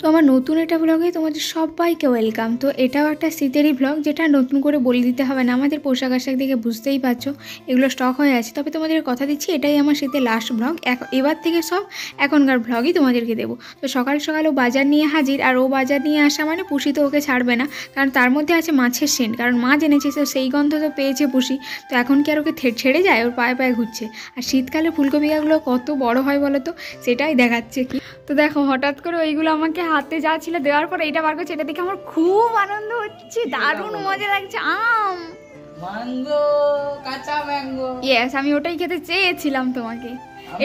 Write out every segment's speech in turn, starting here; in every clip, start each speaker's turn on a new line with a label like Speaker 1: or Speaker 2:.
Speaker 1: তো আমার নতুন একটা ব্লগে তোমাদের সবাইকে ওয়েলকাম। তো এটাও একটা শীতেরই ব্লগ, যেটা নতুন করে বলে দিতে হবে না। আমাদের পোশাক আশাক দেখে বুঝতেই পারছো এগুলো স্টক হয়ে আছে। তবে তোমাদের কথা দিচ্ছি, এটাই আমার শীতের লাস্ট ব্লগ। এবার থেকে সব এখনকার ব্লগই তোমাদেরকে দেবো। তো সকাল সকাল ও বাজার নিয়ে হাজির, আর ও বাজার নিয়ে আসা মানে পুষি তো ওকে ছাড়বে না, কারণ তার মধ্যে আছে মাছের সেন্ট। কারণ মাছ এনেছে, তো সেই গন্ধ তো পেয়েছে পুষি, তো এখন কি আর ওকে ছেড়ে যায়? ওর পায়ে পায়ে ঘুরছে। আর শীতকালে ফুলকপি গাছগুলো কত বড় হয় বলো তো, সেটাই দেখাচ্ছে কি। তো দেখো, হঠাৎ করে ওইগুলো আমাকে হাতে যা ছিল দেওয়ার পর এইটা বার করছে, এটা দেখে আমার খুব আনন্দ হচ্ছে, দারুণ মজা লাগছে। আম
Speaker 2: ম্যাঙ্গো, কাঁচা ম্যাঙ্গো।
Speaker 1: ইয়েস, আমি ওটাই খেতে চেয়েছিলাম তোমাকে।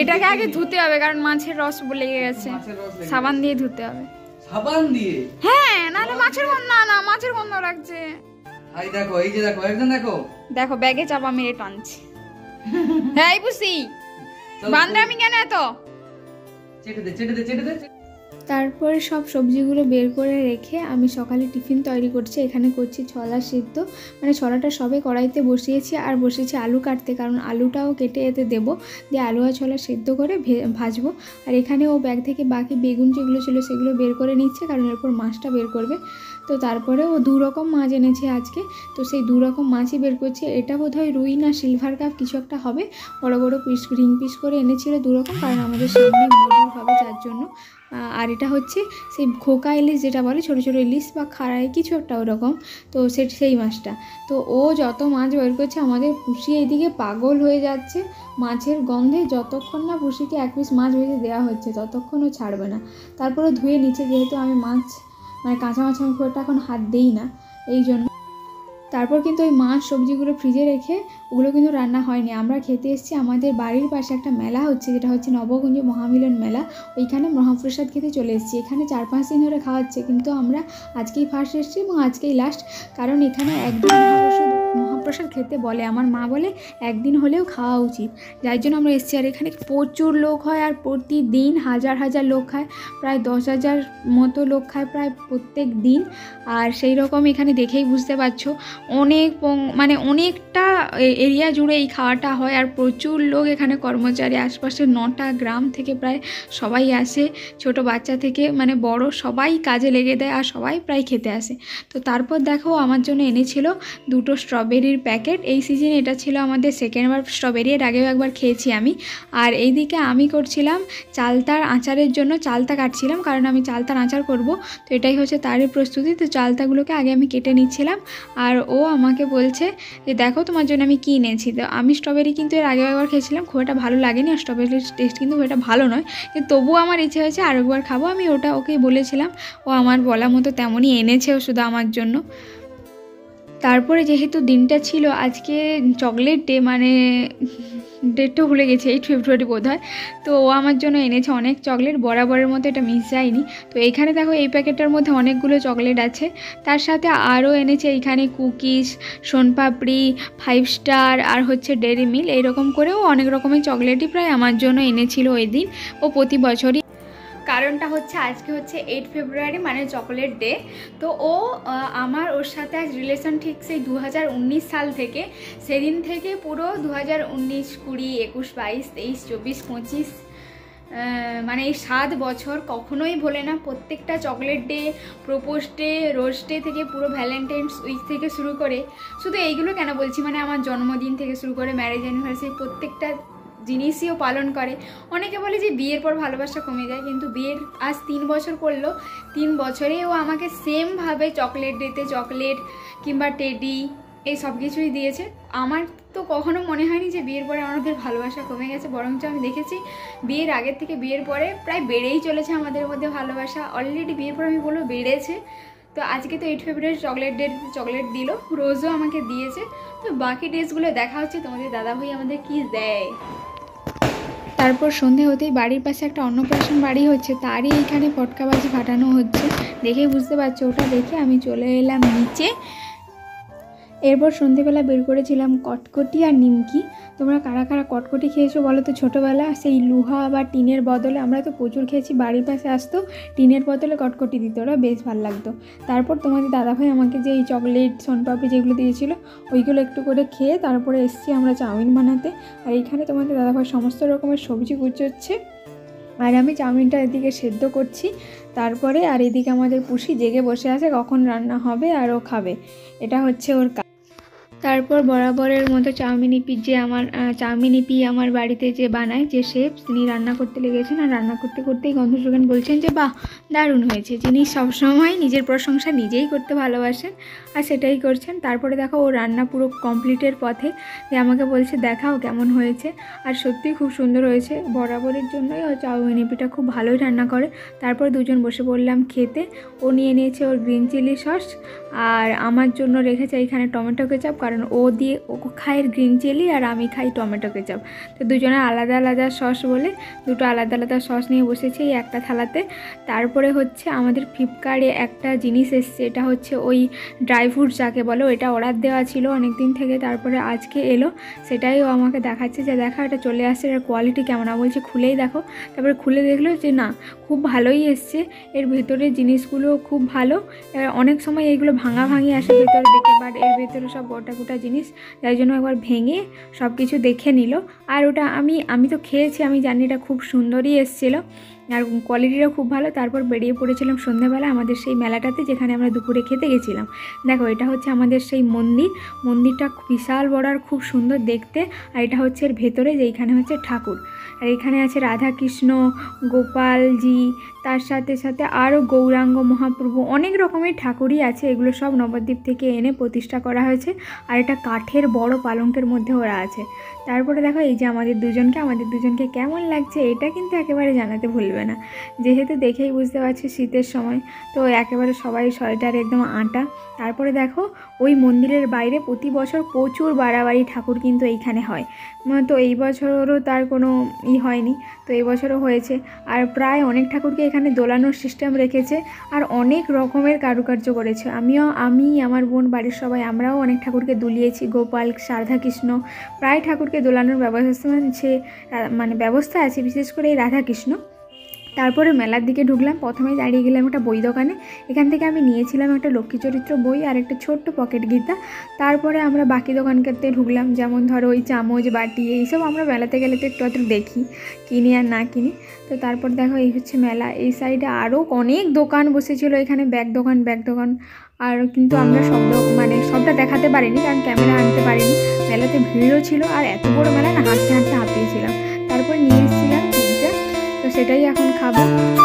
Speaker 1: এটাকে আগে ধুতে হবে, কারণ মাছের রস লেগে গেছে। সাবান দিয়ে ধুতে হবে।
Speaker 2: সাবান দিয়ে?
Speaker 1: হ্যাঁ, নাহলে মাছের গন্ধ, না মাছের গন্ধ লাগছে।
Speaker 2: এই দেখো, এই যে দেখো, একদম দেখো
Speaker 1: দেখো ব্যাগে চাপা মেরে টানছে। হ্যাঁ বুঝি বান্দা, আমি কেন এত
Speaker 2: চেটে দে চেটে দে চেটে দে।
Speaker 1: তারপরে সব সবজিগুলো বের করে রেখে আমি সকালে টিফিন তৈরি করছি। এখানে করছি ছোলা সিদ্ধ, মানে ছোলাটা সবে কড়াইতে বসিয়েছি, আর বসিয়েছি আলু কাটতে, কারণ আলুটাও কেটে এতে দেবো, দিয়ে আলু আর ছোলা সিদ্ধ করে ভাজবো। আর এখানে ও ব্যাগ থেকে বাকি বেগুন যেগুলো ছিল সেগুলো বের করে নিচ্ছে, কারণ এরপর মাছটা বের করবে। তো তারপরে ও 2 রকম মাছ এনেছে আজকে, তো সেই 2 রকম মাছই বের করছে। এটা বোধহয় রুই না সিলভার কাপ কিছু একটা হবে। বড় বড় পিস রিং পিস করে এনেছিল 2 রকম, কারণ আমাদের সামনে মজুর হবে যার জন্য। আর এটা হচ্ছে সেই খোকা ইলিশ যেটা বলে, ছোটো ছোটো ইলিশ বা খাড়াই কিছু একটা ওরকম। তো সেই মাছটা, তো ও যত মাছ বের করছে, আমাদের পুষি এইদিকে পাগল হয়ে যাচ্ছে মাছের গন্ধে। যতক্ষণ না পুষিকে 1 পিস মাছ ভেজে দেওয়া হচ্ছে ততক্ষণ ও ছাড়বে না। তারপরে ধুয়ে নিচ্ছে, যেহেতু আমি মাছ মানে কাঁচা মাছ আমি খুব একটা এখন হাত দিই না, এই জন্য। তারপর কিন্তু ওই মাছ সবজিগুলো ফ্রিজে রেখে ওগুলো কিন্তু রান্না হয়নি। আমরা খেতে এসেছি, আমাদের বাড়ির পাশে একটা মেলা হচ্ছে, যেটা হচ্ছে নবকুঞ্জ মহামিলন মেলা। ওইখানে মহাপ্রসাদ খেতে চলে এসেছি। এখানে 4-5 দিন ধরে খাওয়াচ্ছে, কিন্তু আমরা আজকেই ফার্স্ট এসেছি এবং আজকেই লাস্ট। কারণ এখানে একদিন মহাপ্রসাদ খেতে বলে, আমার মা বলে একদিন হলেও খাওয়া উচিত, যার জন্য আমরা এসেছি। আর এখানে প্রচুর লোক হয়, আর প্রতিদিন হাজার হাজার লোক খায়, প্রায় 10,000 মতো লোক খায় প্রায় প্রত্যেক দিন। আর সেই রকম এখানে দেখেই বুঝতে পারছো মানে অনেকটা এরিয়া জুড়ে এই খাওয়াটা হয়। আর প্রচুর লোক এখানে কর্মচারী, আশপাশের 9টা গ্রাম থেকে প্রায় সবাই আসে, ছোট বাচ্চা থেকে মানে বড় সবাই কাজে লেগে দেয়, আর সবাই প্রায় খেতে আসে। তো তারপর দেখো, আমার জন্য এনেছিল 2টো স্ট্রবেরির প্যাকেট। এই সিজনে এটা ছিল আমাদের সেকেন্ডবার স্ট্রবেরি, এর আগেও একবার খেয়েছি আমি। আর এইদিকে আমি করছিলাম চালতার আচারের জন্য, চালতা কাটছিলাম, কারণ আমি চালতার আচার করব। তো এটাই হচ্ছে তারই প্রস্তুতি। তো চালতাগুলোকে আগে আমি কেটে নিচ্ছিলাম, আর ও আমাকে বলছে যে দেখো তোমার জন্য আমি কী এনেছি। তো আমি স্ট্রবেরি কিন্তু এর আগেও একবার খেয়েছিলাম, খুব একটা ভালো লাগেনি, আর স্ট্রবেরির টেস্ট কিন্তু খুব একটা ভালো নয়, কিন্তু তবুও আমার ইচ্ছে হয়েছে আরেকবার খাবো। আমি ওটা ওকেই বলেছিলাম, ও আমার বলা মতো তেমনই এনেছেও শুধু আমার জন্য। তারপরে যেহেতু দিনটা ছিল আজকে চকলেট ডে, মানে ডেটটা ভুলে গেছি, 8 ফেব্রুয়ারি বোধ হয়। তো ও আমার জন্য এনেছে অনেক চকলেট, বরাবরের মতো এটা মিস যায়নি। তো এইখানে দেখো, এই প্যাকেটটার মধ্যে অনেকগুলো চকলেট আছে। তার সাথে আরও এনেছে এইখানে কুকিজ, সোনপাপড়ি, 5 স্টার, আর হচ্ছে ডেরি মিল, এইরকম করেও অনেক রকমের চকলেটই প্রায় আমার জন্য এনেছিল ওই দিন। ও প্রতি বছরই, কারণটা হচ্ছে আজকে হচ্ছে 8 ফেব্রুয়ারি, মানে চকলেট ডে। তো আমার ওর সাথে আজ রিলেশন ঠিক সেই 2019 সাল থেকে, সেদিন থেকে পুরো 2019, 20, 21, 22, 23, 24, 25, মানে এই 7 বছর কখনোই ভোলে না। প্রত্যেকটা chocolate day, propose day, rose day থেকে পুরো ভ্যালেন্টাইন্স উইক থেকে শুরু করে, শুধু এইগুলো কেন বলছি, মানে আমার জন্মদিন থেকে শুরু করে ম্যারেজ অ্যানিভার্সারি, প্রত্যেকটা জিনিসইও পালন করে। অনেকে বলে যে বিয়ের পর ভালোবাসা কমে যায়, কিন্তু বিয়ের আজ 3 বছর করলো, 3 বছরেও আমাকে সেমভাবে চকলেট ডেতে চকলেট কিংবা টেডি এই সব কিছুই দিয়েছে। আমার তো কখনো মনে হয়নি যে বিয়ের পরে আমাদের ভালোবাসা কমে গেছে, বরঞ্চ আমি দেখেছি বিয়ের আগের থেকে বিয়ের পরে প্রায় বেড়েই চলেছে আমাদের মধ্যে ভালোবাসা। অলরেডি বিয়ের পর আমি বলবো বেড়েছে। তো আজকে তো 8 ফেব্রুয়ারি চকলেট ডে, চকলেট দিল, রোজও আমাকে দিয়েছে। তো বাকি ড্রেসগুলো দেখা হচ্ছে তোমাদের দাদাভাই আমাদের কি দেয়। তারপর সন্ধে হতেই বাড়ির পাশে একটা অন্নপ্রাশন বাড়ি হচ্ছে, তারই এইখানে পটকাবাজি ফাটানো হচ্ছে, দেখেই বুঝতে পারছো। ওটা দেখে আমি চলে এলাম নিচে। এরপর সন্ধেবেলা বের করেছিলাম কটকটি আর নিমকি। তোমরা কারা কারা কটকটি খেয়েছো বলো তো? ছোটোবেলা সেই লুহা বা টিনের বদলে, আমরা তো প্রচুর খেয়েছি, বাড়ির পাশে আসতো টিনের বদলে কটকটি দিত, ওরা বেশ ভালো লাগতো। তারপর তোমাদের দাদাভাই আমাকে যে এই চকলেট, সোনপাপড়ি যেগুলো দিয়েছিলো ওইগুলো একটু করে খেয়ে তারপরে এসছি আমরা চাউমিন বানাতে। আর এইখানে তোমাদের দাদাভাই সমস্ত রকমের সবজি কুচোচ্ছে। আর আমি চাউমিনটা এদিকে সেদ্ধ করছি, তারপরে আর এদিকে আমাদের পুষি জেগে বসে আছে কখন রান্না হবে আর ও খাবে, এটা হচ্ছে ওর কাজ। তারপর বরাবরের মতো চাউমিন ইপি আমার বাড়িতে যে বানায়, যে শেফ, তিনি রান্না করতে লেগেছেন। আর রান্না করতে করতেই গন্ধ বলছেন যে বাহ দারুণ হয়েছে। যিনি সবসময় নিজের প্রশংসা নিজেই করতে ভালোবাসেন আর সেটাই করছেন। তারপরে দেখো ও রান্না পুরো কমপ্লিটের পথে, যে আমাকে বলছে দেখাও কেমন হয়েছে। আর সত্যিই খুব সুন্দর হয়েছে। বরাবরের জন্যই ও চাউমিন ইপিটা খুব ভালোই রান্না করে। তারপর দুজন বসে পড়লাম খেতে। ও নিয়ে নিয়েছে ওর গ্রিন চিলি সস, আর আমার জন্য রেখেছে এখানে টমেটো কেচাপ, কারণ ও খায় গ্রিন চিলি আর আমি খাই টমেটো কেচাপ। তো দুজনের আলাদা আলাদা সস বলে দুটো আলাদা আলাদা সস নিয়ে বসেছি এই একটা থালাতে। তারপরে হচ্ছে আমাদের ফ্লিপকার্টে একটা জিনিস এসছে, এটা হচ্ছে ওই ড্রাই ফ্রুট যাকে বলো, এটা অর্ডার দেওয়া ছিল অনেক দিন থেকে, তারপরে আজকে এলো। সেটাই ও আমাকে দেখাচ্ছে যে দেখা এটা চলে আসছে, এর কোয়ালিটি কেমন। আমি বলছি খুলেই দেখো। তারপরে খুলে দেখলো যে না, খুব ভালোই এসছে, এর ভেতরের জিনিসগুলো খুব ভালো। অনেক সময় এইগুলো ভাঙি আসে ভেতরে দেখে, বাট এর ভেতরে সব গোটা জিনিস, যাই জন্য একবার ভেঙে সব কিছু দেখে নিল। আর ওটা আমি তো খেয়েছি, আমি জানি এটা খুব সুন্দরই এসেছিলো আর কোয়ালিটিটাও খুব ভালো। তারপর বেরিয়ে পড়েছিলাম সন্ধ্যাবেলা আমাদের সেই মেলাটাতে, যেখানে আমরা দুপুরে খেতে গেছিলাম। দেখো এটা হচ্ছে আমাদের সেই মন্দিরটা বিশাল বড় আর খুব সুন্দর দেখতে। আর এটা হচ্ছে এর ভেতরে, যে এইখানে হচ্ছে ঠাকুর, আর এখানে আছে রাধা কৃষ্ণ, গোপালজি, তার সাথে সাথে আরও গৌরাঙ্গ মহাপ্রভু, অনেক রকমের ঠাকুরই আছে। এগুলো সব নবদ্বীপ থেকে এনে প্রতিষ্ঠা করা হয়েছে। আর এটা কাঠের বড় পালঙ্কের মধ্যে ওরা আছে। তারপরে দেখো এই যে আমাদের দুজনকে কেমন লাগছে, এটা কিন্তু একেবারে জানাতে ভুলবে না, যেহেতু দেখেই বুঝতে পারছি শীতের সময়, তো একেবারে সবাই সোয়েটার একদম আঁটা। তারপরে দেখো ওই মন্দিরের বাইরে প্রতি বছর প্রচুর বাড়াবাড়ি ঠাকুর কিন্তু এইখানে হয়। তো এই বছরও তার কোনো হয়নি, তো এই বছরও হয়েছে। আর প্রায় অনেক ঠাকুরকে এখানে দোলানোর সিস্টেম রেখেছে আর অনেক রকমের কারুকার্য করেছে। আমি আমার বোন, বাড়ির সবাই, আমরাও অনেক ঠাকুরকে দুলিয়েছি, গোপাল, রাধাকৃষ্ণ, প্রায় ঠাকুরকে দোলানোর ব্যবস্থা আছে, বিশেষ করে এই রাধাকৃষ্ণ। তারপরে মেলার দিকে ঢুকলাম। প্রথমেই দাঁড়িয়ে গেলাম একটা বই দোকানে। এখান থেকে আমি নিয়েছিলাম একটা লক্ষ্মী চরিত্র বই আর একটা ছোট্ট পকেট গীতা। তারপরে আমরা বাকি দোকানটাতে ঢুকলাম, যেমন ধরো ওই চামচ, বাটি, এইসব আমরা মেলাতে গেলে তো একটু দেখি, কিনি আর না কিনি। তো তারপর দেখো এই হচ্ছে মেলা। এই সাইডে আরও অনেক দোকান বসেছিল, এখানে ব্যাগ দোকান। আর কিন্তু আমরা সবটা দেখাতে পারিনি, কারণ ক্যামেরা আনতে পারিনি। মেলাতে ভিড়ও ছিল আর এত বড় মেলা না, হাঁটতে হাঁপিয়েছিলাম। তারপর নিয়ে এসেছিলাম পিৎজা, তো সেটাই এখন খাবো।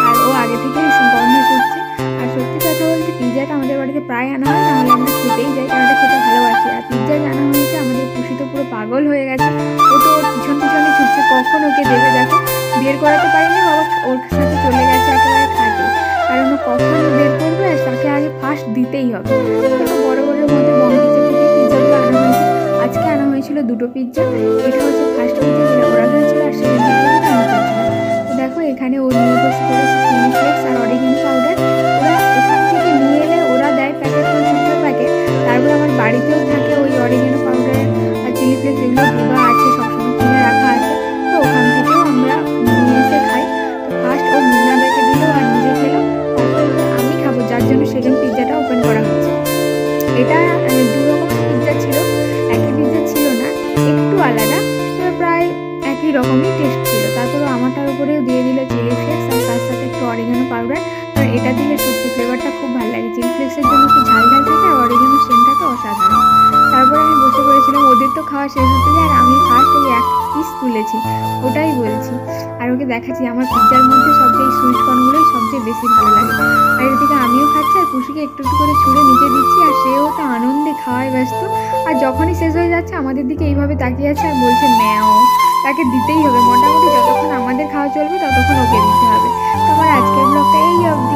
Speaker 1: আর ও আগে থেকেই গন্ধ শুকছে। আর সত্যি কথা বলতে পিৎজাটা আমাদের বাড়িতে প্রায় আনা হয়, নাহলে আমরা খেতেই যাই, কারণ এটা খেতে ভালোবাসি। আর পিৎজা আনা হয়েছে, আমাদের খুশি তো পুরো পাগল হয়ে গেছে। ও তো ওর পিছনে ছুটছে, কখন ওকে দেবে। দেখো বের করাতে পারিনি, বাবা ওর সাথে চলে গেছে একেবারে খাটে, কারণ ও কখন বের করবে আর তাকে আগে ফার্স্ট দিতেই হবে। বড়ের মধ্যে বম্বিচা থেকে পিৎজাগুলো আনা হয়েছে। আজকে আনা হয়েছিল দুটো পিৎজা, এটা হচ্ছে ফার্স্ট পিৎজা যেটা ওরা খেয়েছিল, আর সেকেন্ড পিৎজাটা আমি খেয়েছিলাম। তো দেখো এখানে ও নিয়ে বসে করেছে চিলি ফ্লেক্স আর অরিগেনো পাউডার। ওরা ওখান থেকে নিয়ে এলে ওরা দেয় প্যাকেট করে, ছোট্ট প্যাকেট। তারপর আমার বাড়িতেও থাকে ওই অরিগেনো পাউডার আর চিলি ফ্লেক্স, এগুলো দেওয়া আছে, সবসময় কিনে রাখা আছে। তো ওখান থেকেও আমরা নিয়ে এসে খাই। তো ফার্স্ট ও মুন্নাদাকে দিল আর নিজে খেলো, তারপর আমি খাবো, যার জন্য সেকেন্ড পিৎজাটা ওপেন করা হচ্ছে। এটা দু রকমের পিৎজা ছিল, একই পিৎজা ছিল না, একটু আলাদা, প্রায় একই রকমই টেস্ট ছিল। তারপরে আমারটার উপরেও দিয়ে দিল চিলি ফ্লেক্স আর তার সাথে একটু অরিগেনো পাউডার, কারণ এটা দিলে সত্যি ফ্লেভারটা খুব ভালো লাগে। চিলি ফ্লেক্সের জন্য একটু ঝাল থাকে আর অরিগেনো সেন্টটা তো অসাধারণ। তারপরে আমি বসে পড়েছিলাম, ওদের তো খাওয়া শেষ হতে যায় আর আমি ফার্স্ট ওই এক পিস তুলেছি, ওটাই বলছি। আর ওকে দেখাচ্ছি আমার পিৎজার মধ্যে সবচেয়ে সুইট কর্নগুলোই সবচেয়ে বেশি ভালো লাগে। আর এদিকে আমিও খাচ্ছি আর খুশিকে একটু করে ছুঁড়ে নিচে দিচ্ছি, আর সেও তো আনন্দে খাওয়ায় ব্যস্ত। আর যখনই শেষ হয়ে যাচ্ছে আমাদের দিকে এইভাবে তাকিয়ে আছে আর বলছে ম্যাও, তাকে দিতেই হবে। মোটামুটি যতক্ষণ আমাদের খাওয়া চলবে ততক্ষণ ওকে দিতে হবে। তো আমার আজকের ব্লগটা এই অবধি।